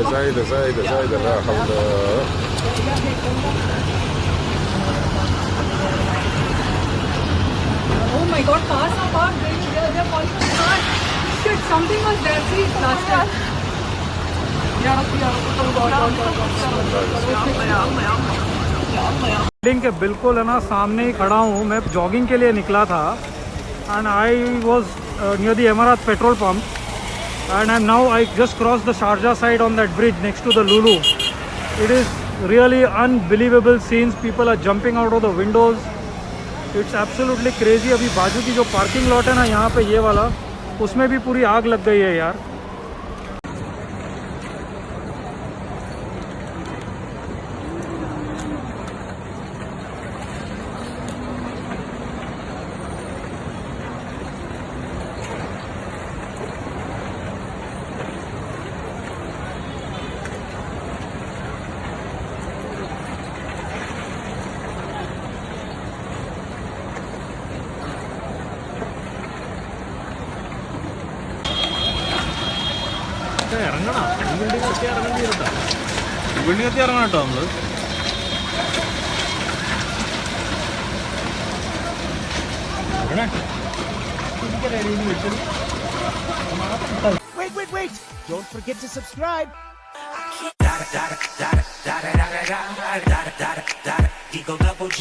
زايدة لا حول. Oh my God, cars are parked. They're falling apart. Shit, something was there. See, last time. Building के बिल्कुल है ना सामने ही खड़ा हूँ मैं, जॉगिंग के लिए निकला था and I was near the Emarat petrol pump and now I just cross the Sharjah side on that bridge next to the Lulu. It is really unbelievable scenes. People are jumping out of the windows. It's absolutely crazy. अभी बाजू की जो parking lot है ना यहाँ पे ये वाला, उसमें भी पूरी आग लग गई है यार. ഇറങ്ങണം, ഈ ബിൽഡിംഗ് എത്തി ഇറങ്ങേണ്ടി വരുട്ടോ. ഈ ബിൽഡിംഗ് എത്തി ഇറങ്ങണം കേട്ടോ നമ്മള്. Wait! Don't forget to subscribe. Eagle Double G.